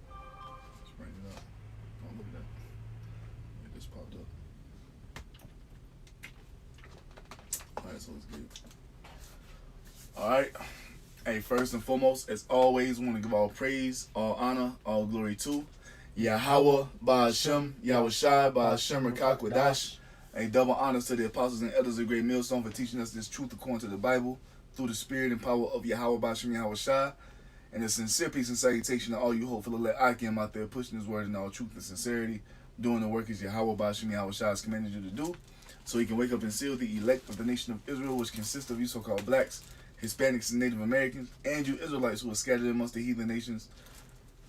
Let's bring it up. Oh, look at that. It just popped up. Alright, so let's get it. Alright. Hey, first and foremost, as always, we want to give all praise, all honor, all glory to YAHAWAH, BAHASHAM, YAHAWASHI, BAHASHAM, RAKAKWADASH. A double honors to the apostles and elders of Great Millstone for teaching us this truth according to the Bible through the spirit and power of YAHAWAH, BAHASHAM, YAHAWASHI. And a sincere peace and salutation to all you hopeful elect Akim out there pushing his word in all truth and sincerity, doing the work as YAHAWAH, BAHASHAM, YAHAWASHI has commanded you to do, so he can wake up and seal the elect of the nation of Israel, which consists of you so-called blacks, Hispanics, and Native Americans, and you Israelites who are scattered amongst the heathen nations,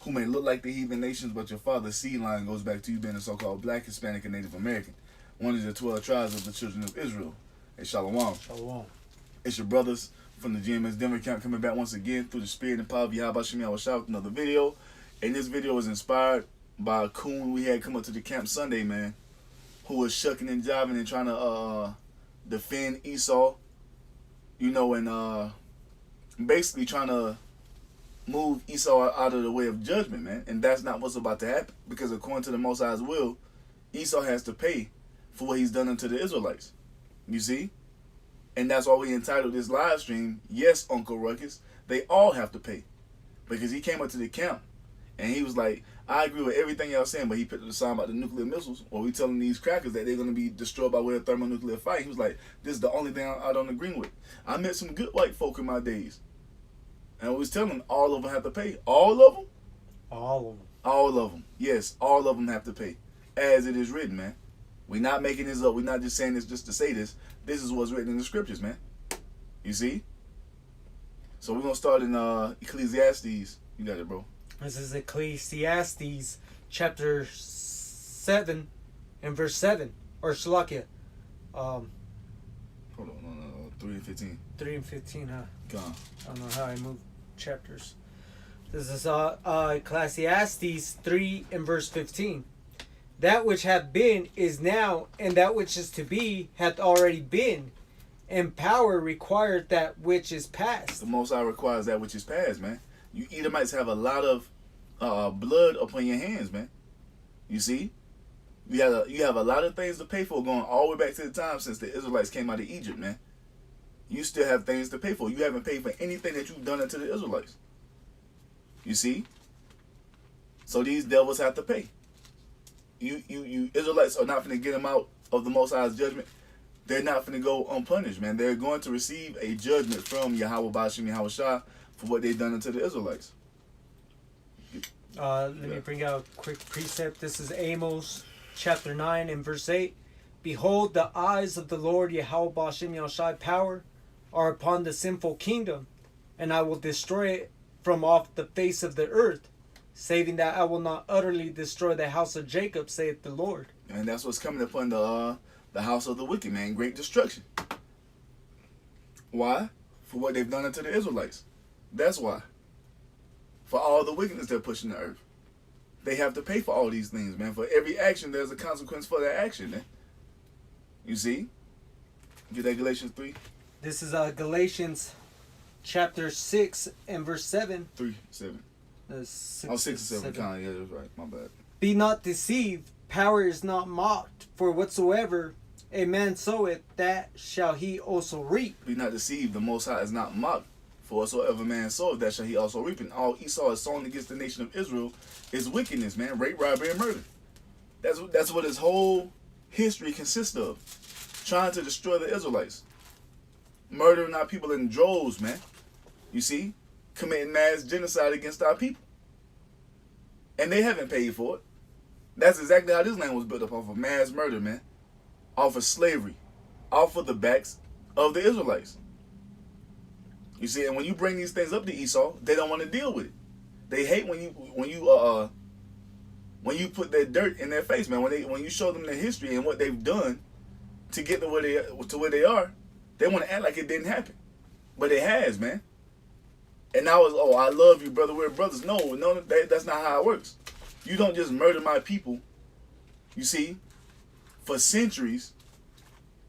who may look like the heathen nations, but your father's seed line goes back to you being a so-called black, Hispanic, and Native American, one of the 12 tribes of the children of Israel. Hey, Shalom. Shalom. It's your brothers from the GMS Denver camp coming back once again through the spirit and power of YAHAWASHI with another video. And this video was inspired by a coon we had come up to the camp Sunday, man, who was shucking and jiving and trying to defend Esau, you know, and basically trying to move Esau out of the way of judgment, man. And that's not what's about to happen, because according to the Most High's will, Esau has to pay for what he's done unto the Israelites. You see? And that's why we entitled this live stream, Yes, Uncle Ruckus, they all have to pay. Because he came up to the camp and he was like, I agree with everything y'all saying, but he picked up the song about the nuclear missiles, or we telling these crackers that they're going to be destroyed by way of thermonuclear fire. He was like, this is the only thing I don't agree with. I met some good white folk in my days, and I was telling them all of them have to pay. All of them? All of them. All of them. Yes, all of them have to pay, as it is written, man. We're not making this up. We're not just saying this just to say this. This is what's written in the scriptures, man. You see? So we're going to start in Ecclesiastes. You got it, bro. This is Ecclesiastes chapter 7 and verse 7. Or Shalakia. Hold on. No. 3 and 15. 3 and 15, huh? Go on. I don't know how I move chapters. This is Ecclesiastes 3 and verse 15. That which hath been is now, and that which is to be hath already been. And power required that which is past. The Most High requires that which is past, man. You Edomites have a lot of blood upon your hands, man. You see? You have a lot of things to pay for going all the way back to the time since the Israelites came out of Egypt, man. You still have things to pay for. You haven't paid for anything that you've done unto the Israelites. You see? So these devils have to pay. You Israelites are not going to get them out of the Most High's judgment. They're not going to go unpunished, man. They're going to receive a judgment from YAHAWAH, BAHASHAM, YAHAWASHI for what they've done unto the Israelites. Let me bring out a quick precept. This is Amos chapter 9 and verse 8. Behold, the eyes of the Lord YAHAWAH, BAHASHAM, YAHAWASHI power are upon the sinful kingdom, and I will destroy it from off the face of the earth, saving that I will not utterly destroy the house of Jacob, saith the Lord. And that's what's coming upon the house of the wicked, man. Great destruction. Why? For what they've done unto the Israelites. That's why. For all the wickedness they're pushing the earth. They have to pay for all these things, man. For every action, there's a consequence for that action, man. You see? Get that Galatians 3. This is Galatians chapter 6 and verse 7. 3, 7. 6 and 7. Kind of, yeah, that's right. My bad. Be not deceived. Power is not mocked. For whatsoever a man soweth, that shall he also reap. Be not deceived. The Most High is not mocked. For whatsoever man soweth, that shall he also reap. And all Esau has sown against the nation of Israel is wickedness, man. Rape, robbery, and murder. That's what his whole history consists of. Trying to destroy the Israelites. Murdering our people in droves, man. You see? Committing mass genocide against our people. And they haven't paid for it. That's exactly how this land was built up, off of mass murder, man. Off of slavery. Off of the backs of the Israelites. You see, and when you bring these things up to Esau, they don't want to deal with it. They hate when you put that dirt in their face, man. When you show them their history and what they've done to get to where they are, they want to act like it didn't happen. But it has, man. And now it's, oh, I love you, brother. We're brothers. No, that's not how it works. You don't just murder my people, you see, for centuries,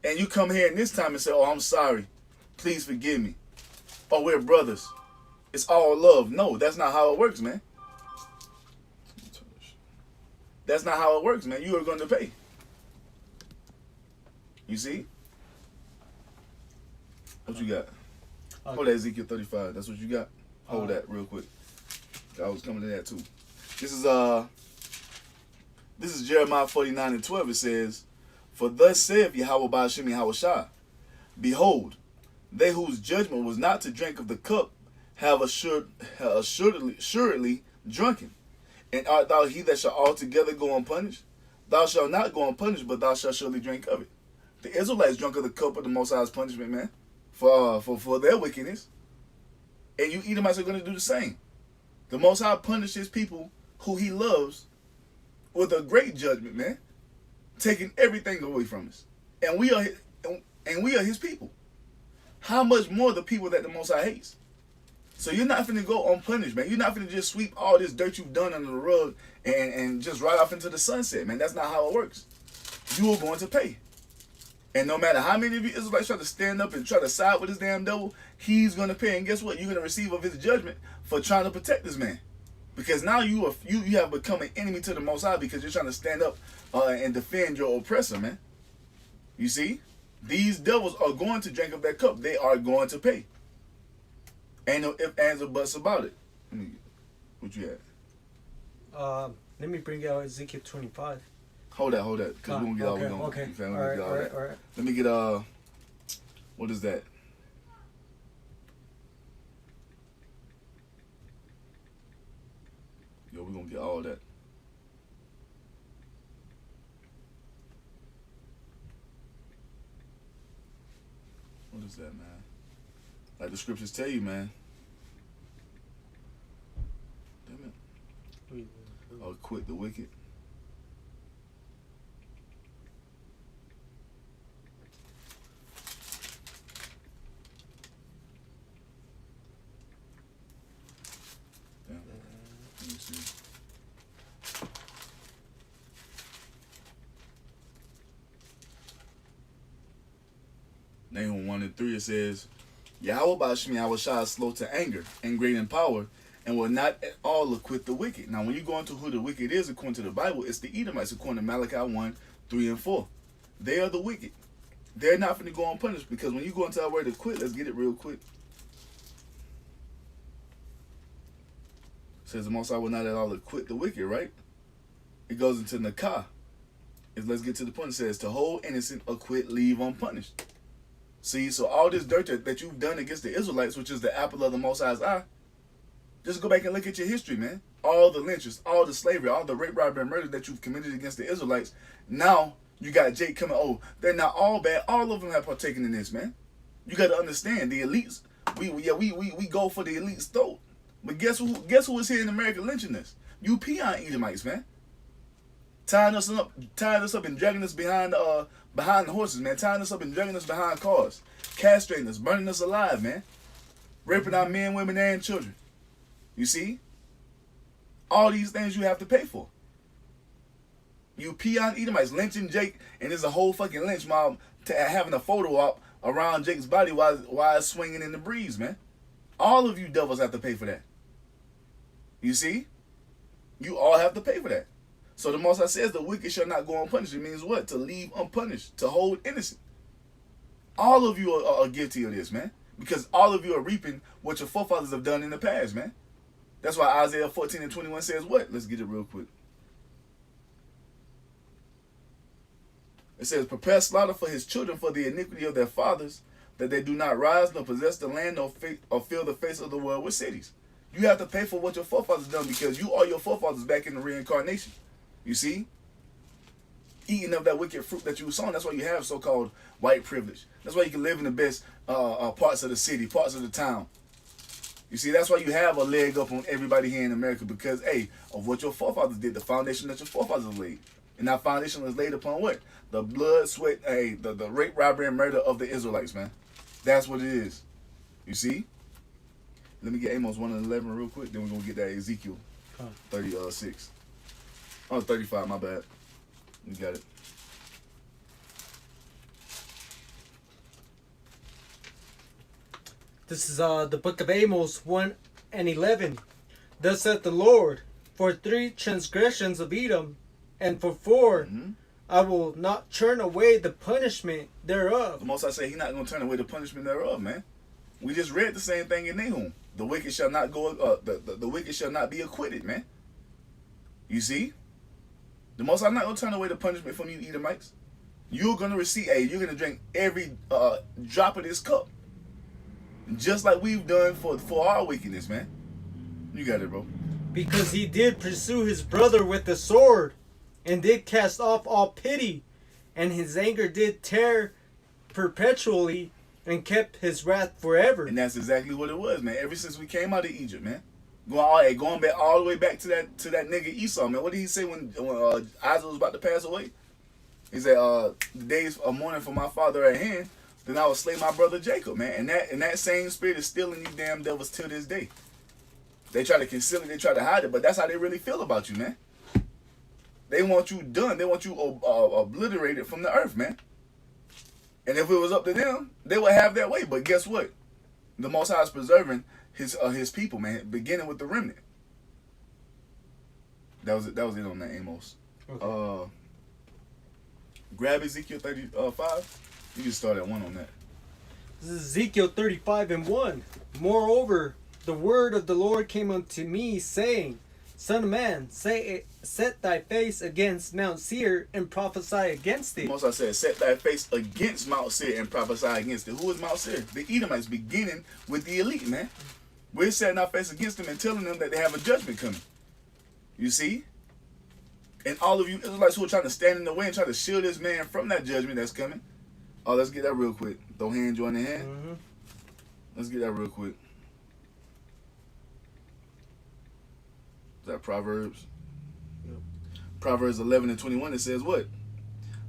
and you come here in this time and say, oh, I'm sorry. Please forgive me. Oh, we're brothers. It's all love. No, that's not how it works, man. That's not how it works, man. You are going to pay. You see? What you got? Hold that, Ezekiel 35. That's what you got? Hold that real quick. I was coming to that too. This is Jeremiah 49:12. It says, "For thus saith Yahweh BAHASHAM YAHAWASHI, Behold, they whose judgment was not to drink of the cup have assuredly drunken. And art thou he that shall altogether go unpunished? Thou shalt not go unpunished, but thou shalt surely drink of it." The Israelites drunk of the cup of the Most High's punishment, man, for their wickedness. And you Edomites are going to do the same. The Most High punished his people who he loves with a great judgment, man, taking everything away from us. And we are his people. How much more the people that the Most High hates? So you're not finna go unpunished, man. You're not finna just sweep all this dirt you've done under the rug and just ride off into the sunset, man. That's not how it works. You are going to pay. And no matter how many of you Israelites try to stand up and try to side with this damn devil, he's going to pay. And guess what? You're going to receive of his judgment for trying to protect this man. Because now you have become an enemy to the Most High because you're trying to stand up and defend your oppressor, man. You see? These devils are going to drink of that cup. They are going to pay. Ain't no ifs, ands, or buts about it. What you at? Let me bring out Ezekiel 25. Hold that, because we're going to get all we Okay. All right. Let me get, what is that? Yo, we're going to get all that. What is that, man? Like the scriptures tell you, man. Damn it. Oh, quit the wicked. Damn. Let me see. Nahum 1:3, it says, "Yahweh BAHASHAM YAHAWASHI is slow to anger and great in power, and will not at all acquit the wicked." Now, when you go into who the wicked is according to the Bible, it's the Edomites according to Malachi 1:3 and 4. They are the wicked. They're not going to go unpunished, because when you go into our word to quit, let's get it real quick. It says the Most High will not at all acquit the wicked, right? It goes into Nakah. Let's get to the point. It says, "To hold innocent, acquit, leave unpunished." See, so all this dirt that you've done against the Israelites, which is the apple of the Most High's eye, just go back and look at your history, man. All the lynchings, all the slavery, all the rape, robbery, and murder that you've committed against the Israelites. Now, you got Jake coming, oh, they're not all bad. All of them have partaken in this, man. You got to understand, the elites, we go for the elites' throat. But guess who is here in America lynching us? You peon Edomites, man. Tying us up and dragging us behind the horses, man. Tying us up and dragging us behind cars. Castrating us, burning us alive, man. Raping our men, women, and children. You see? All these things you have to pay for. You peon Edomites lynching Jake, and there's a whole fucking lynch mob having a photo op around Jake's body while it's swinging in the breeze, man. All of you devils have to pay for that. You see? You all have to pay for that. So the Most High says the wicked shall not go unpunished. It means what? To leave unpunished, to hold innocent. All of you are guilty of this, man. Because all of you are reaping what your forefathers have done in the past, man. That's why Isaiah 14:21 says what? Let's get it real quick. It says, "Prepare slaughter for his children for the iniquity of their fathers, that they do not rise nor possess the land or fill the face of the world with cities." You have to pay for what your forefathers done, because you are your forefathers back in the reincarnation. You see? Eating of that wicked fruit that you were sown. That's why you have so-called white privilege. That's why you can live in the best parts of the city, parts of the town. You see, that's why you have a leg up on everybody here in America, because, hey, of what your forefathers did, the foundation that your forefathers laid. And that foundation was laid upon what? The blood, sweat, the rape, robbery, and murder of the Israelites, man. That's what it is. You see? Let me get Amos 1:11 real quick, then we're going to get that Ezekiel 36. Oh, 35, my bad. You got it. This is the book of Amos 1:11. Thus saith the Lord, for 3 transgressions of Edom And for 4, Mm-hmm. I will not turn away the punishment thereof. The Most High say He's not going to turn away the punishment thereof, man. We just read the same thing in Nahum. The wicked shall not go. The wicked shall not be acquitted, man. You see, the Most High not going to turn away the punishment from you, Edomites. You're going to receive. You're going to drink every drop of this cup, just like we've done for our wickedness, man. You got it, bro. Because he did pursue his brother with the sword, and did cast off all pity, and his anger did tear perpetually, and kept his wrath forever. And that's exactly what it was, man. Ever since we came out of Egypt, man. Going back all the way back to that nigga Esau, man. What did he say when Isaac was about to pass away? He said, "The days of mourning for my father at hand, then I will slay my brother Jacob, man." And that same spirit is still in you damn devils till this day. They try to conceal it, they try to hide it, but that's how they really feel about you, man. They want you done. They want you obliterated from the earth, man. And if it was up to them, they would have their way. But guess what? The Most High is preserving his people, man, beginning with the remnant. That was it on that, Amos. Okay. Grab Ezekiel 35. You can start at 1 on that. This is Ezekiel 35:1. Moreover, the word of the Lord came unto me, saying, Son of man, set thy face against Mount Seir and prophesy against it. Most I said, set thy face against Mount Seir and prophesy against it. Who is Mount Seir? The Edomites, beginning with the elite, man. We're setting our face against them and telling them that they have a judgment coming. You see? And all of you Israelites who are trying to stand in the way and try to shield this man from that judgment that's coming. Oh, let's get that real quick. Throw hand join the hand. Mm-hmm. Let's get that real quick. Is that Proverbs? Yep. Proverbs 11:21, it says what?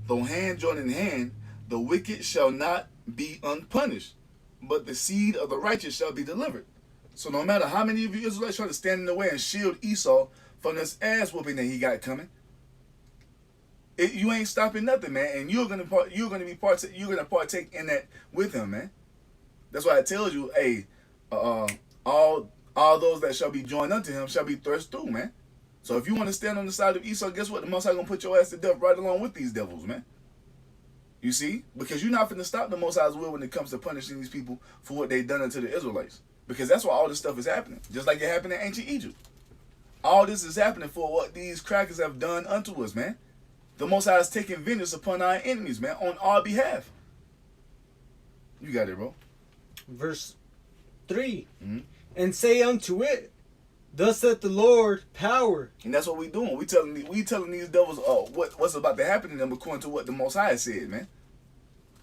Though hand join in hand, the wicked shall not be unpunished, but the seed of the righteous shall be delivered. So no matter how many of you Israelites try to stand in the way and shield Esau from this ass whooping that he got coming, you ain't stopping nothing, man. And you're gonna partake in that with him, man. That's why it tells you, hey, all those that shall be joined unto him shall be thrust through, man. So if you want to stand on the side of Esau, guess what? The Most High gonna put your ass to death right along with these devils, man. You see? Because you're not finna stop the Most High's will when it comes to punishing these people for what they done unto the Israelites. Because that's why all this stuff is happening. Just like it happened in ancient Egypt. All this is happening for what these crackers have done unto us, man. The Most High is taking vengeance upon our enemies, man, on our behalf. You got it, bro. Verse 3. Mm-hmm. And say unto it, thus saith the Lord, power. And that's what we doing. We telling these devils what's about to happen to them according to what the Most High said, man.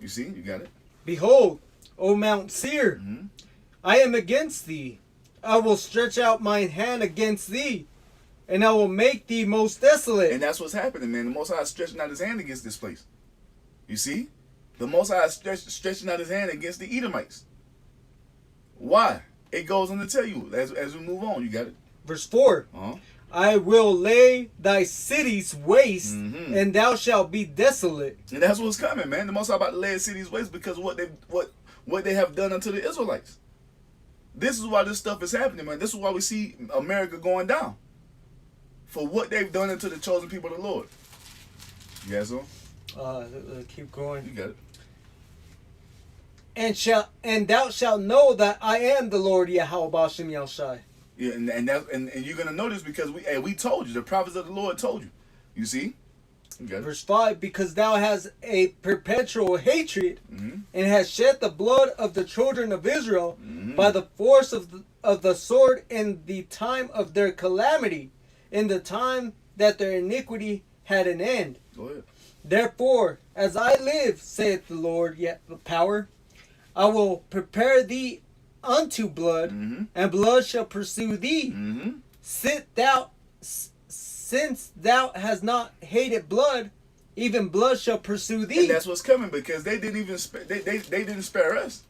You see? You got it. Behold, O Mount Seir, mm-hmm. I am against thee. I will stretch out mine hand against thee, and I will make thee most desolate. And that's what's happening, man. The Most High is stretching out his hand against this place. You see? The Most High is stretching out his hand against the Edomites. Why? It goes on to tell you as we move on. You got it. Verse 4. Uh-huh. I will lay thy cities waste, mm-hmm. and thou shalt be desolate. And that's what's coming, man. The Most High about to lay his cities waste because of what they have done unto the Israelites. This is why this stuff is happening, man. This is why we see America going down. For what they've done unto the chosen people of the Lord. You guys on? Keep going. You got it. And thou shalt know that I am the Lord YAHAWASHI. Yeah, and you're gonna know this because we told you, the prophets of the Lord told you. You see? You got it. Verse 5, because thou hast a perpetual hatred, mm-hmm. and hast shed the blood of the children of Israel, mm-hmm. by the force of the sword in the time of their calamity, in the time that their iniquity had an end. Go ahead. Therefore, as I live, saith the Lord, yet the power, I will prepare thee unto blood, mm-hmm. and blood shall pursue thee. Mm-hmm. Since thou hast not hated blood, even blood shall pursue thee. And that's what's coming because they didn't even they didn't spare us.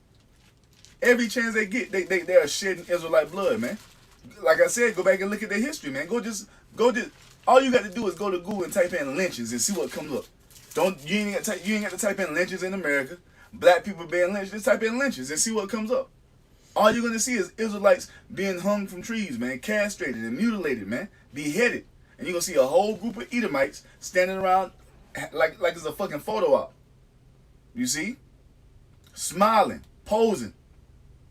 Every chance they get, they are shedding Israelite blood, man. Like I said, go back and look at their history, man. Go just. All you got to do is go to Google and type in lynchings and see what comes up. You ain't got to type in lynchings in America. Black people being lynched. Just type in lynchings and see what comes up. All you're gonna see is Israelites being hung from trees, man, castrated and mutilated, man, beheaded. And you're going to see a whole group of Edomites standing around like it's a fucking photo op. You see? Smiling, posing,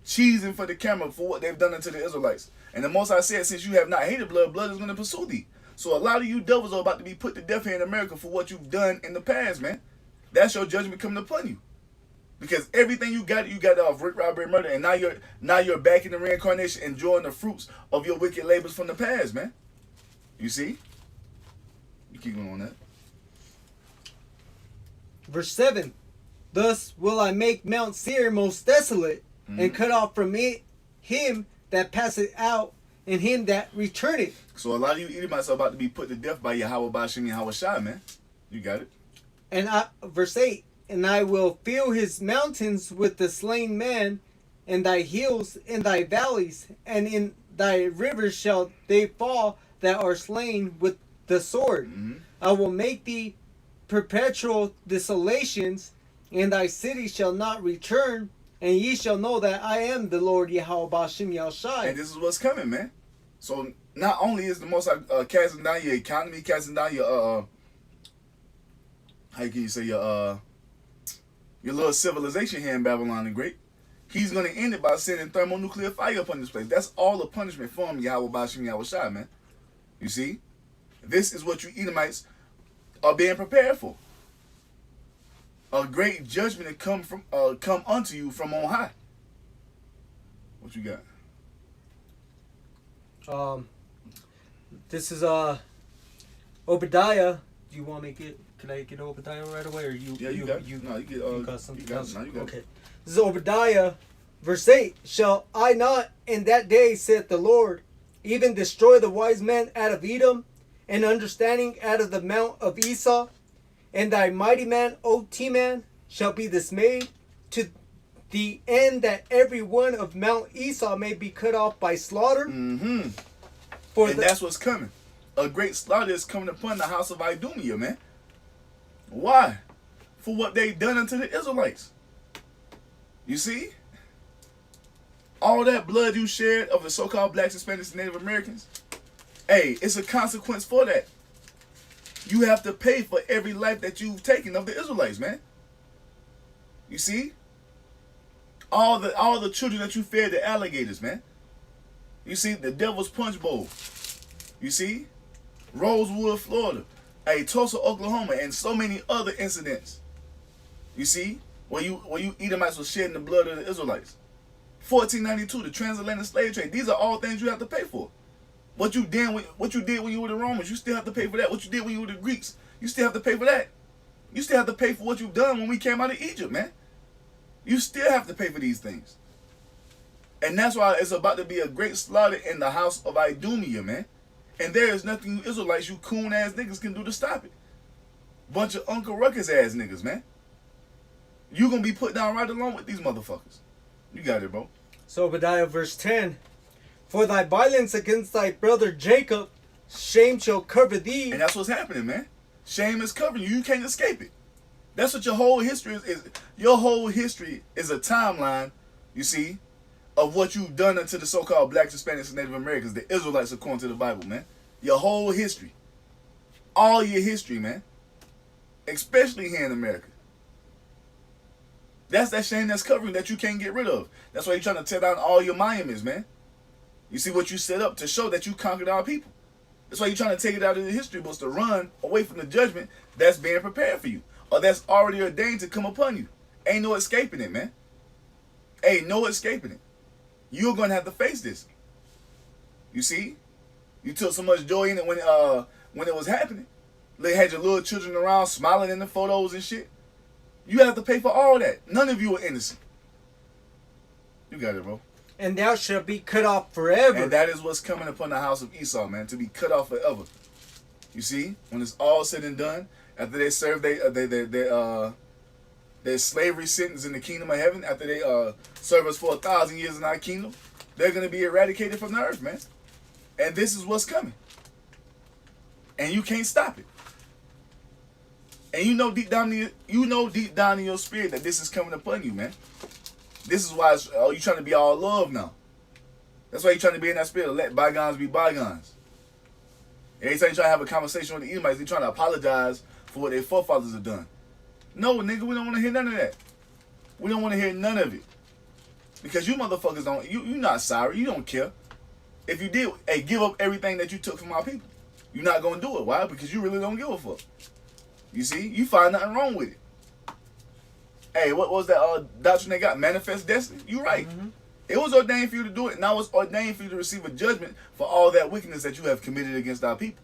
cheesing for the camera for what they've done unto the Israelites. And the Most High said, since you have not hated blood, blood is going to pursue thee. So a lot of you devils are about to be put to death here in America for what you've done in the past, man. That's your judgment coming upon you. Because everything you got off rape, robbery, murder, and now you're back in the reincarnation enjoying the fruits of your wicked labors from the past, man. You see? You keep going on that. Verse 7. Thus will I make Mount Seir most desolate, and cut off from it him that passeth out, and him that returneth. So a lot of you Edomites are about to be put to death by YAHAWAH, BAHASHAM, YAHAWASHI, man. You got it. And verse 8. And I will fill his mountains with the slain man, and thy hills and thy valleys, and in thy rivers shall they fall that are slain with the sword. I will make thee perpetual desolations, and thy city shall not return, and ye shall know that I am the Lord YAHWAH BAHASHAM YAHWASHI. And this is what's coming, man. So not only is the Most High casting down your economy, casting down your how can you say your little civilization here in Babylon the Great, he's gonna end it by sending thermonuclear fire upon this place. That's all the punishment from YAHWAH BAHASHAM YAHWASHI, man. You see, this is what you Edomites are being prepared for. A great judgment to come unto you from on high. What you got? This is Obadiah. Do you want to make it? Can I get Obadiah right away, or you? Yeah, you got it. No, you got something else. No, you got okay. it. This is Obadiah, verse 8. Shall I not in that day, saith the Lord, even destroy the wise men out of Edom, and understanding out of the mount of Esau? And thy mighty man, O Teman, shall be dismayed, to the end that every one of Mount Esau may be cut off by slaughter. And That's that's what's coming. A great slaughter is coming upon the house of Idumea, man. Why? For what they done unto the Israelites. You see? All that blood you shed of the so-called blacks, Hispanics, and Native Americans, hey, it's a consequence for that. You have to pay for every life that you've taken of the Israelites, man. You see? All the children that you fed the alligators, man. You see? The Devil's Punch Bowl. You see? Rosewood, Florida. Hey, Tulsa, Oklahoma, and so many other incidents. You see? Where you Edomites was shedding the blood of the Israelites. 1492, the transatlantic slave trade. These are all things you have to pay for. What you did when you were the Romans, you still have to pay for that. What you did when you were the Greeks, you still have to pay for that. You still have to pay for what you've done when we came out of Egypt, man. You still have to pay for these things. And that's why it's about to be a great slaughter in the house of Idumea, man. And there is nothing you Israelites, you coon-ass niggas can do to stop it. Bunch of Uncle Ruckus-ass niggas, man. You gonna be put down right along with these motherfuckers. You got it, bro. So Obadiah verse 10. For thy violence against thy brother Jacob, shame shall cover thee. And that's what's happening, man. Shame is covering you. You can't escape it. That's what your whole history is. Your whole history is a timeline, you see, of what you've done unto the so-called blacks, Hispanics, and Native Americans, the Israelites, according to the Bible, man. Your whole history. All your history, man. Especially here in America. That's that shame that's covering that you can't get rid of. That's why you're trying to tear down all your monuments, man. You see what you set up to show that you conquered our people. That's why you're trying to take it out of the history books to run away from the judgment that's being prepared for you. Or that's already ordained to come upon you. Ain't no escaping it, man. Ain't no escaping it. You're going to have to face this. You see? You took so much joy in it when it was happening. They had your little children around smiling in the photos and shit. You have to pay for all that. None of you are innocent. You got it, bro. And thou shalt be cut off forever. And that is what's coming upon the house of Esau, man. To be cut off forever. You see? When it's all said and done, after they serve their slavery sentence in the kingdom of heaven, after they serve us for 1,000 years in our kingdom, they're going to be eradicated from the earth, man. And this is what's coming. And you can't stop it. And you know deep down in your spirit that this is coming upon you, man. This is why you're trying to be all love now. That's why you're trying to be in that spirit. Let bygones be bygones. Every time you try to have a conversation with the Edomites, they trying to apologize for what their forefathers have done. No, nigga, we don't want to hear none of that. We don't want to hear none of it. Because you motherfuckers don't, you not sorry. You don't care. If you did, hey, give up everything that you took from our people. You're not going to do it. Why? Because you really don't give a fuck. You see? You find nothing wrong with it. Hey, what was that doctrine they got? Manifest destiny? You right. Mm-hmm. It was ordained for you to do it. Now it's ordained for you to receive a judgment for all that wickedness that you have committed against our people.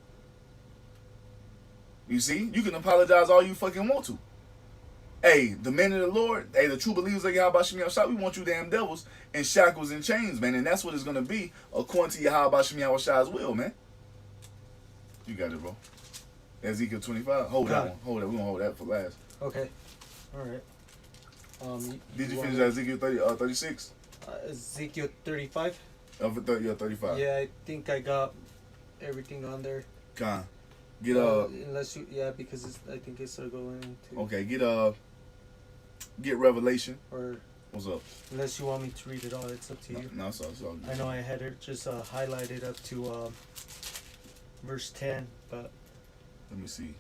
You see? You can apologize all you fucking want to. Hey, the men of the Lord, hey, the true believers of YAHAWASHI, we want you damn devils in shackles and chains, man. And that's what it's going to be according to YAHAWASHI's will, man. You got it, bro. Ezekiel 25. Hold that one. Hold that. We're going to hold that for last. Okay. All right. Did you finish Ezekiel 36? Ezekiel 35. Oh, 35. Yeah, I think I got everything on there. Con. Unless you, because I think it's going to. Okay, get Revelation. Or what's up? Unless you want me to read it all, it's up to you. No, it's all good. I know I had it just highlighted up to verse 10, but let me see.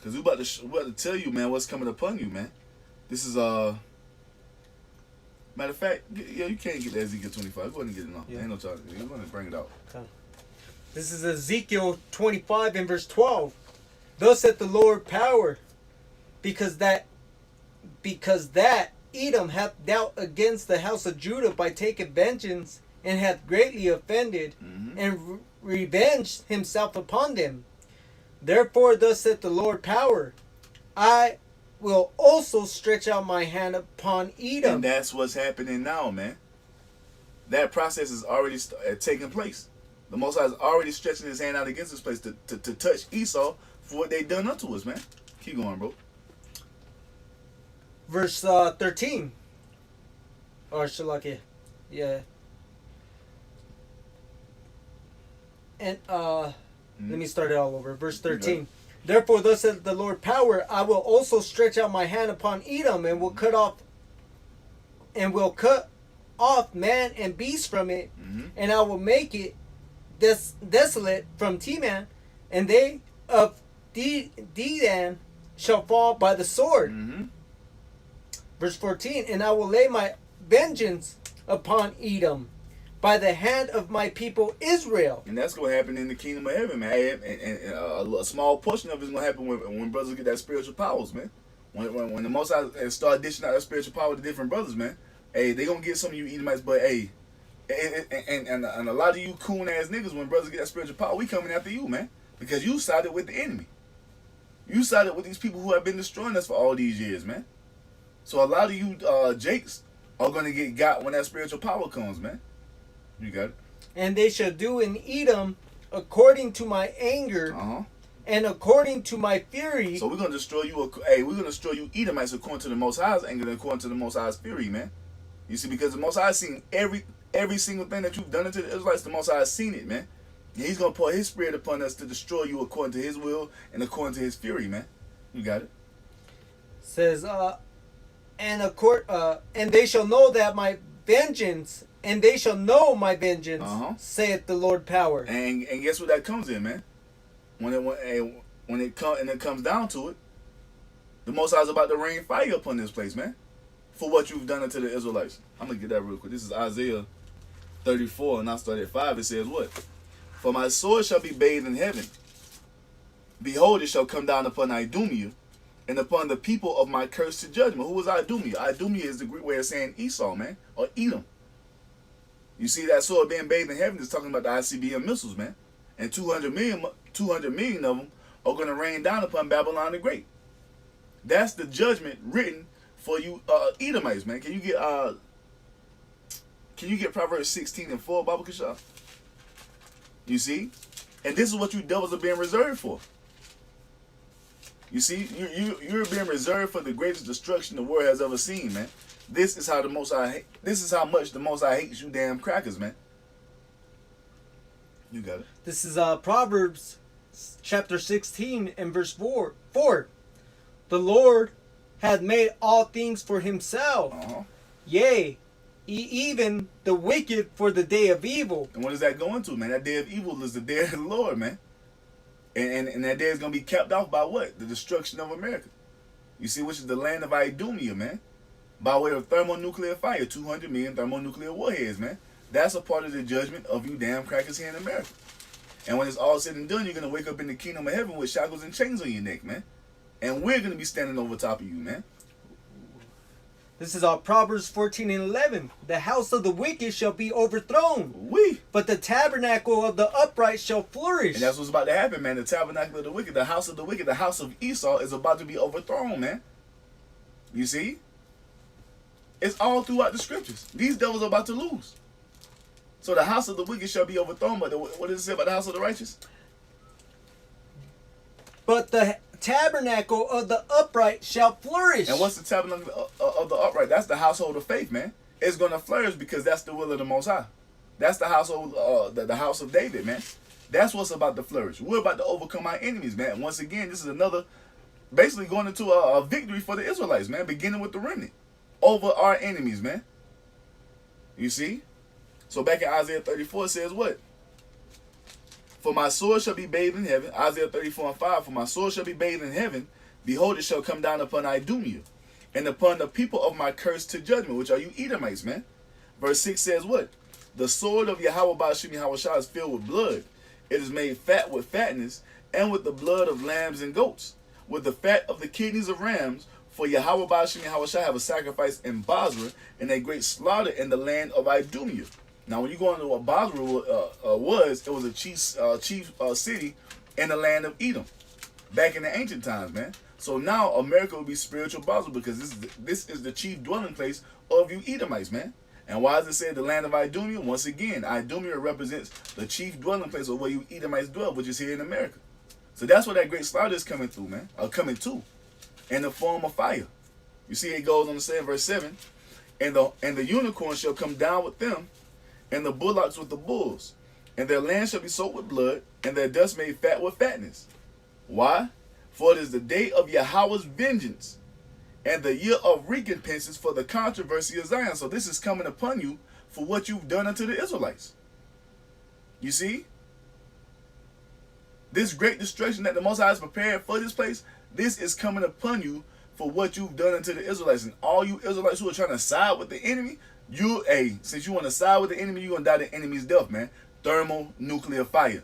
Cause we about to tell you, man, what's coming upon you, man. This is matter of fact, yeah, you can't get the Ezekiel 25. Go ahead and get it on. Yeah. Ain't no charge. You're gonna bring it out. Okay. This is Ezekiel 25 and verse 12. Thus saith the Lord power, because that Edom hath dealt against the house of Judah by taking vengeance, and hath greatly offended, and revenged himself upon them. Therefore thus saith the Lord power, I will also stretch out my hand upon Edom. And that's what's happening now, man. That process is already taking place. The Most High is already stretching his hand out against this place to touch Esau for what they done unto us, man. Keep going, bro. Verse 13. Or Shalaki. Yeah. And let me start it all over. Verse 13. Therefore thus saith the Lord power, I will also stretch out my hand upon Edom, and will cut off man and beast from it, and I will make it desolate from Teman, and they of Dedan shall fall by the sword. Verse 14, and I will lay my vengeance upon Edom by the hand of my people Israel. And that's going to happen in the kingdom of heaven, man. And a small portion of it is going to happen when brothers get that spiritual powers, man. When the Most High start dishing out that spiritual power to different brothers, man. Hey, they going to get some of you Edomites, but hey, and a lot of you coon ass niggas, when brothers get that spiritual power, we coming after you, man. Because you sided with the enemy. You sided with these people who have been destroying us for all these years, man. So a lot of you Jakes are going to get got when that spiritual power comes, man. You got it. And they shall do in Edom according to my anger, and according to my fury. So we're gonna destroy you. Hey, we're gonna destroy you Edomites according to the Most High's anger and according to the Most High's fury, man. You see, because the Most High has seen every single thing that you've done unto the Israelites. The Most High has seen it, man. And he's gonna pour his spirit upon us to destroy you according to his will and according to his fury, man. You got it. Says and they shall know that my vengeance. And they shall know my vengeance, saith the Lord power. And guess what that comes in, man? When it comes down to it, the Most High is about to rain fire upon this place, man, for what you've done unto the Israelites. I'm gonna get that real quick. This is Isaiah 34, and I start at 5. It says what? For my sword shall be bathed in heaven. Behold, it shall come down upon Idumea, and upon the people of my curse to judgment. Who is Idumea? Idumea is the Greek way of saying Esau, man, or Edom. You see, that sword being bathed in heaven is talking about the ICBM missiles, man. And 200 million of them are going to rain down upon Babylon the Great. That's the judgment written for you Edomites, man. Can you get Proverbs 16 and 4, Baba Kasha? You see? And this is what you devils are being reserved for. You see, you're being reserved for the greatest destruction the world has ever seen, man. This is how the Most High. This is how much the Most High hates you, damn crackers, man. You got it. This is Proverbs chapter 16 and verse 4. The Lord hath made all things for himself. Yea, even the wicked for the day of evil. And what is that going to, man? That day of evil is the day of the Lord, man. And that day is going to be capped off by what? The destruction of America. You see, which is the land of Idumea, man. By way of thermonuclear fire, 200 million thermonuclear warheads, man. That's a part of the judgment of you damn crackers here in America. And when it's all said and done, you're going to wake up in the kingdom of heaven with shackles and chains on your neck, man. And we're going to be standing over top of you, man. This is Proverbs 14:11. The house of the wicked shall be overthrown, but the tabernacle of the upright shall flourish. And that's what's about to happen, man. The tabernacle of the wicked, the house of the wicked, the house of Esau is about to be overthrown, man. You see? It's all throughout the scriptures. These devils are about to lose. So the house of the wicked shall be overthrown, but what does it say about the house of the righteous? But the tabernacle of the upright shall flourish. And what's the tabernacle of the upright? That's the household of faith, man. It's going to flourish because that's the will of the Most High. That's the household, the house of David, man. That's what's about to flourish. We're about to overcome our enemies, man. Once again, this is another, basically going into a victory for the Israelites, man. Beginning with the remnant over our enemies, man. You see? So back in Isaiah 34, it says what? For my sword shall be bathed in heaven. Isaiah 34:5. For my sword shall be bathed in heaven. Behold, it shall come down upon Idumea, and upon the people of my curse to judgment, which are you Edomites, man. Verse 6 says what? The sword of YAHAWAH BAHASHAM YAHAWASHI is filled with blood. It is made fat with fatness, and with the blood of lambs and goats, with the fat of the kidneys of rams. For YAHAWAH BAHASHAM YAHAWASHI have a sacrifice in Basra, and a great slaughter in the land of Idumea. Now, when you go into what Basra was, it was a chief city in the land of Edom, back in the ancient times, man. So now America will be spiritual Basra because this is the chief dwelling place of you Edomites, man. And why does it say the land of Idumea? Once again, Idumea represents the chief dwelling place of where you Edomites dwell, which is here in America. So that's where that great slaughter is coming through, man, or coming to, in the form of fire. You see, it goes on to say in verse 7, and the unicorn shall come down with them, and the bullocks with the bulls, and their land shall be soaked with blood, and their dust made fat with fatness. Why? For it is the day of Yahweh's vengeance, and the year of recompenses for the controversy of Zion. So this is coming upon you for what you've done unto the Israelites. You see? This great destruction that the Most High has prepared for this place, this is coming upon you for what you've done unto the Israelites. And all you Israelites who are trying to side with the enemy, since you want to side with the enemy, you're going to die the enemy's death, man. Thermonuclear fire.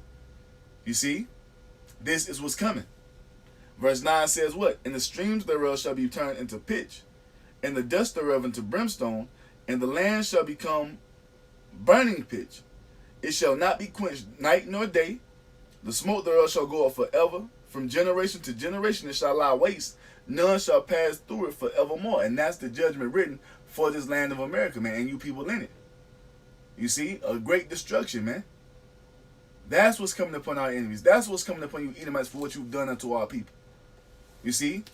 You see? This is what's coming. Verse 9 says what? And the streams thereof shall be turned into pitch, and the dust thereof into brimstone, and the land shall become burning pitch. It shall not be quenched night nor day. The smoke thereof shall go up forever. From generation to generation it shall lie waste. None shall pass through it forevermore. And that's the judgment written for this land of America, man, and you people in it. You see? A great destruction, man. That's what's coming upon our enemies. That's what's coming upon you Edomites for what you've done unto our people. You see?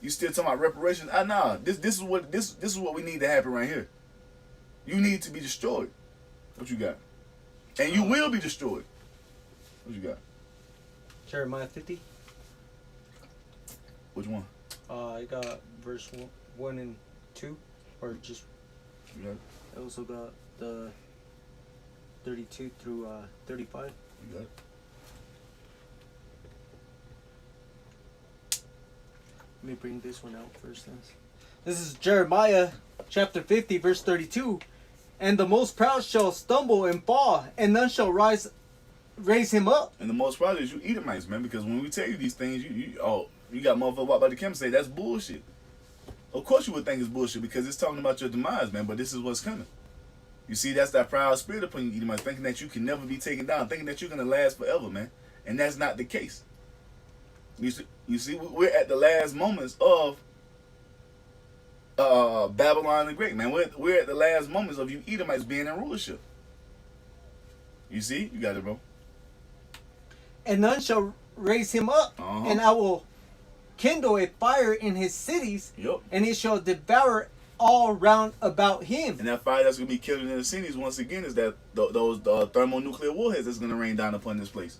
You still talking about reparations? Nah. This is what we need to happen right here. You need to be destroyed. What you got? And you will be destroyed. What you got? Jeremiah 50. Which one? I got verse 1 and 2, or just. You got it? I also got the 32 through 35. You got it? Let me bring this one out first. This is Jeremiah chapter 50, verse 32. And the most proud shall stumble and fall, and none shall raise him up. And the most proud is you Edomites, man, because when we tell you these things, you got motherfuckers walk by the camp and say that's bullshit. Of course you would think it's bullshit because it's talking about your demise, man, but this is what's coming. You see, that's that proud spirit upon you Edomites, thinking that you can never be taken down, thinking that you're going to last forever, man. And that's not the case. You see, we're at the last moments of Babylon the Great, man. We're at the last moments of you Edomites being in rulership. You see? You got it, bro. And none shall raise him up, and I will kindle a fire in his cities, and it shall devour all round about him. And that fire that's going to be killing in the cities, once again, is that those thermonuclear warheads that's going to rain down upon this place.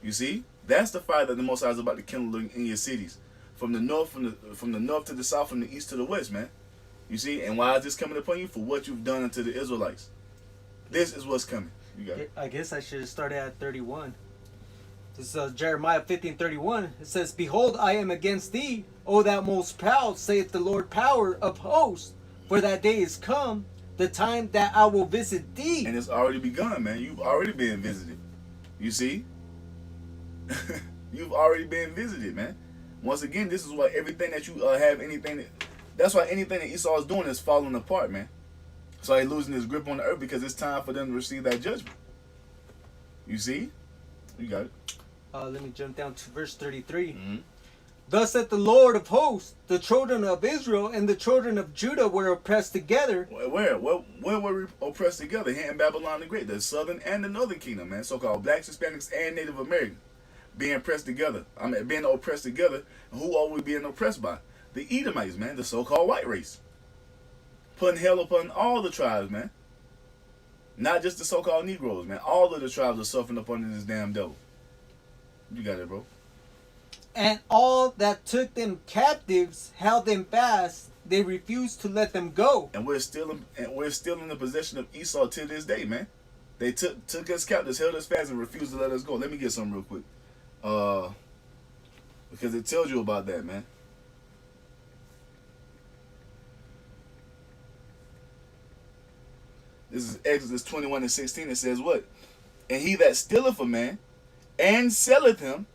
You see? That's the fire that the Most High is about to kindle in your cities. From the north, from the north to the south, from the east to the west, man. You see? And why is this coming upon you? For what you've done unto the Israelites. This is what's coming. You got it. I guess I should have started at 31. This is Jeremiah 15:31. It says, "Behold, I am against thee, O thou most proud, saith the Lord power of hosts. For that day is come, the time that I will visit thee." And it's already begun, man. You've already been visited. You see? You've already been visited, man. Once again, this is why everything that you have, that's why anything that Esau is doing is falling apart, man. So he's losing his grip on the earth because it's time for them to receive that judgment. You see? You got it. Let me jump down to verse 33. Mm-hmm. "Thus saith the Lord of hosts, the children of Israel and the children of Judah were oppressed together." Where were we oppressed together? Here in Babylon the Great, the southern and the northern kingdom, man. So-called blacks, Hispanics, and Native Americans being oppressed together. Being oppressed together. Who are we being oppressed by? The Edomites, man. The so-called white race. Putting hell upon all the tribes, man. Not just the so-called Negroes, man. All of the tribes are suffering up under this damn devil. You got it, bro. "And all that took them captives held them fast. They refused to let them go." And we're still in the possession of Esau to this day, man. They took us captives, held us fast, and refused to let us go. Let me get something real quick, because it tells you about that, man. This is Exodus 21:16. It says what? "And he that stealeth a man and selleth him,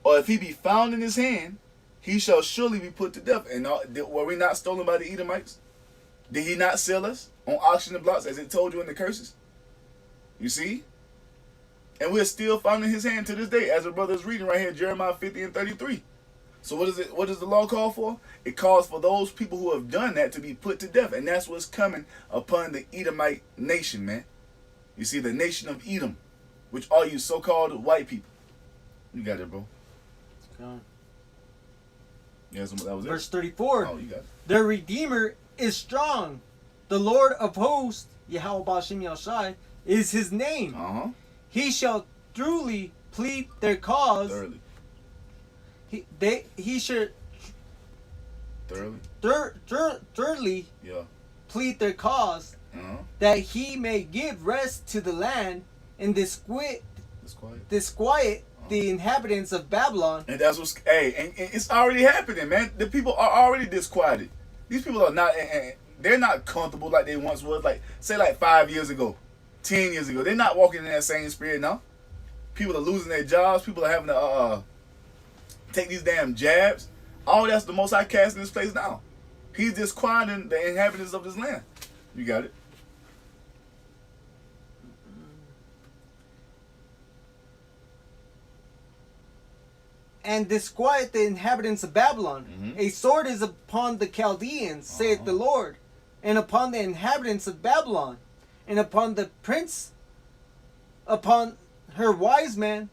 or if he be found in his hand, he shall surely be put to death." And were we not stolen by the Edomites? Did he not sell us on auction blocks, as it told you in the curses? You see? And we're still found in his hand to this day, as the brother is reading right here, Jeremiah 50:33. So what does the law call for? It calls for those people who have done that to be put to death. And that's what's coming upon the Edomite nation, man. You see, the nation of Edom, which are you so-called white people. You got it, bro. Yeah, so that was Verse it. 34. Oh, you got it. "The Redeemer is strong. The Lord of hosts, YAHAWASHI, is his name. Uh-huh. He shall truly plead their cause." Thoroughly. He should Thoroughly. thirdly Yeah. plead their cause, Uh-huh. that he may give rest to the land and disquiet It's quiet. the inhabitants of Babylon. And that's what's, and it's already happening, man. The people are already disquieted. These people are not, they're not comfortable like they once was, like, say, like 5 years ago, 10 years ago. They're not walking in that same spirit now. People are losing their jobs. People are having to take these damn jabs. All that's the Most High cast in this place now. He's disquieting the inhabitants of this land. You got it. And disquiet the inhabitants of Babylon. Mm-hmm. A sword is upon the Chaldeans, saith the Lord, and upon the inhabitants of Babylon, and upon the prince, upon her wise man.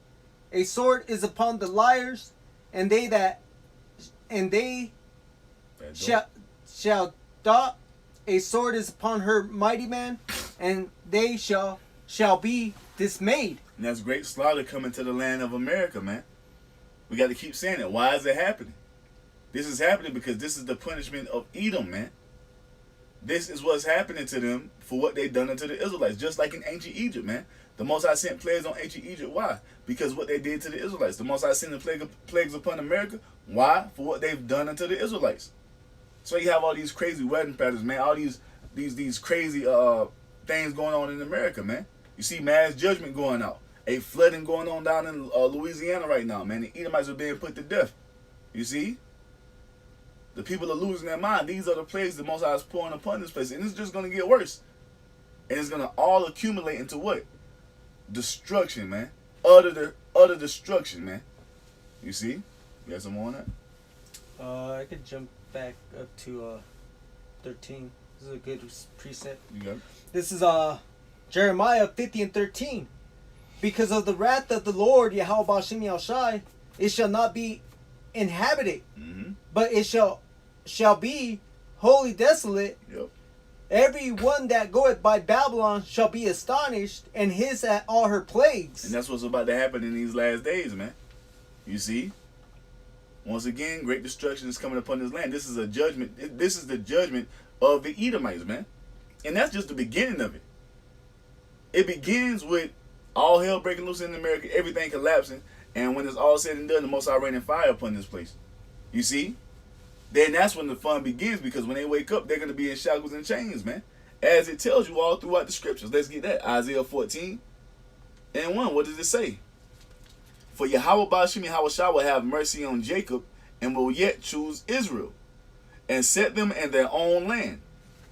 A sword is upon the liars, and they shall dot. A sword is upon her mighty man, and they shall be dismayed. And that's great slaughter coming to the land of America, man. We got to keep saying it. Why is it happening? This is happening because this is the punishment of Edom, man. This is what's happening to them for what they've done unto the Israelites. Just like in ancient Egypt, man. The Most High sent plagues on ancient Egypt. Why? Because what they did to the Israelites. The Most High sent the plagues upon America. Why? For what they've done unto the Israelites. So you have all these crazy wedding patterns, man. All these crazy things going on in America, man. You see mass judgment going out. A flooding going on down in Louisiana right now, man. The Edomites are being put to death. You see? The people are losing their mind. These are the plagues the Most High is pouring upon this place. And it's just going to get worse. And it's going to all accumulate into what? Destruction, man. Utter destruction, man. You see? You got some more on that? I could jump back up to 13. This is a good precept. You got it? This is Jeremiah 50:13. "Because of the wrath of the Lord, YAHAWASHI, it shall not be inhabited, but it shall be wholly desolate. Yep. Every one that goeth by Babylon shall be astonished, and hiss at all her plagues." And that's what's about to happen in these last days, man. You see? Once again, great destruction is coming upon this land. This is a judgment. This is the judgment of the Edomites, man. And that's just the beginning of it. It begins with All hell breaking loose in America, everything collapsing, and when it's all said and done, the Most High raining fire upon this place. You see? Then that's when the fun begins, because when they wake up, they're going to be in shackles and chains, man. As it tells you all throughout the scriptures. Let's get that. Isaiah 14 and 1. What does it say? For Yahweh BAHASHAM YAHAWASHI will have mercy on Jacob and will yet choose Israel and set them in their own land.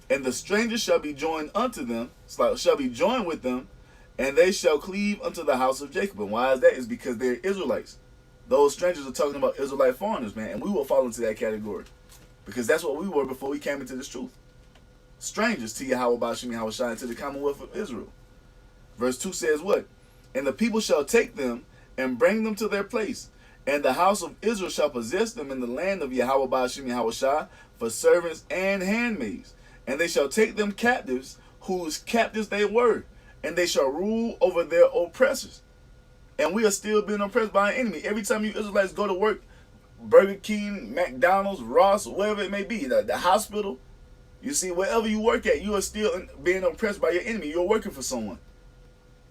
And the strangers shall be joined unto them, shall be joined with them, and they shall cleave unto the house of Jacob. And why is that? Is because they're Israelites. Those strangers are talking about Israelite foreigners, man. And we will fall into that category. Because that's what we were before we came into this truth. Strangers to Yahweh BAHASHAM YAHAWASHI and to the commonwealth of Israel. Verse 2 says what? And the people shall take them and bring them to their place. And the house of Israel shall possess them in the land of Yahweh BAHASHAM YAHAWASHI for servants and handmaids. And they shall take them captives, whose captives they were. And they shall rule over their oppressors. And we are still being oppressed by an enemy. Every time you Israelites go to work, Burger King, McDonald's, Ross, wherever it may be, the hospital, you see, wherever you work at, you are still being oppressed by your enemy. You're working for someone.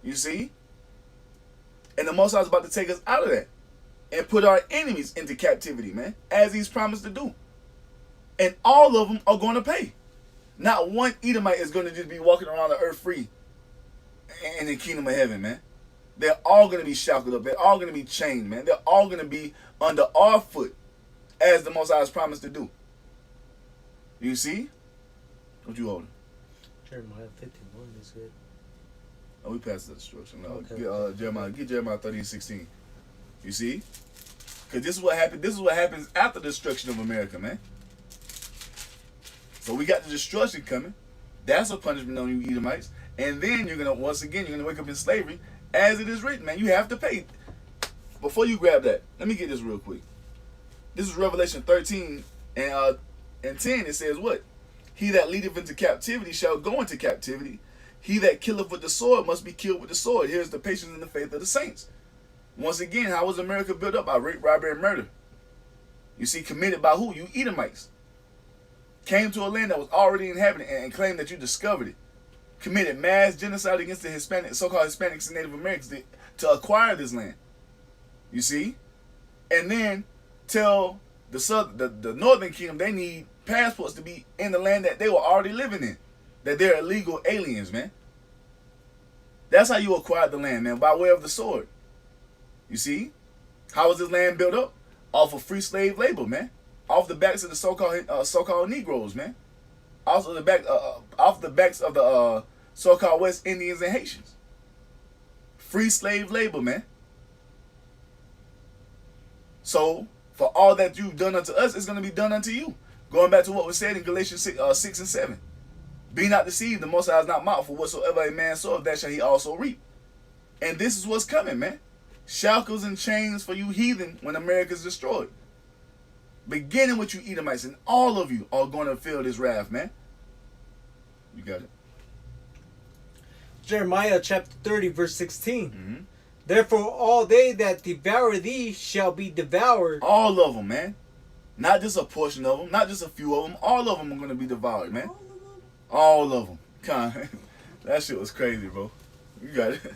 You see? And the Most High is about to take us out of that and put our enemies into captivity, man, as he's promised to do. And all of them are going to pay. Not one Edomite is going to just be walking around the earth free in the kingdom of heaven, man. They're all going to be shackled up. They're all going to be chained, man. They're all going to be under our foot, as the Most High has promised to do. You see? What you holding? Jeremiah 51 is good. Oh, we passed the destruction. No, Okay. Get Jeremiah 30:16. You see? Because this is what happened. This is what happens after the destruction of America, man. So we got the destruction coming. That's a punishment on you Edomites. And then you're gonna wake up in slavery, as it is written, man. You have to pay. Before you grab that, let me get this real quick. This is Revelation 13 and 10. It says what? He that leadeth into captivity shall go into captivity. He that killeth with the sword must be killed with the sword. Here's the patience and the faith of the saints. Once again, how was America built up? By rape, robbery, and murder. You see, committed by who? You Edomites. Came to a land that was already inhabited and claimed that you discovered it. Committed mass genocide against the Hispanic, so-called Hispanics and Native Americans to acquire this land. You see? And then tell the Northern Kingdom they need passports to be in the land that they were already living in. That they're illegal aliens, man. That's how you acquired the land, man, by way of the sword. You see? How was this land built up? Off of free slave labor, man. Off the backs of the so-called Negroes, man. Also off the backs of the so-called West Indians and Haitians. Free slave labor, man. So, for all that you've done unto us, it's going to be done unto you. Going back to what was said in Galatians 6 and 7. Be not deceived, the Most High is not mocked, for whatsoever a man soweth, that shall he also reap. And this is what's coming, man. Shackles and chains for you heathen when America's destroyed. Beginning with you Edomites, and all of you are going to feel this wrath, man. You got it. Jeremiah chapter 30, verse 16. Mm-hmm. Therefore all they that devour thee shall be devoured. All of them, man. Not just a portion of them, not just a few of them. All of them are going to be devoured, man. All of them. That shit was crazy, bro. You got it.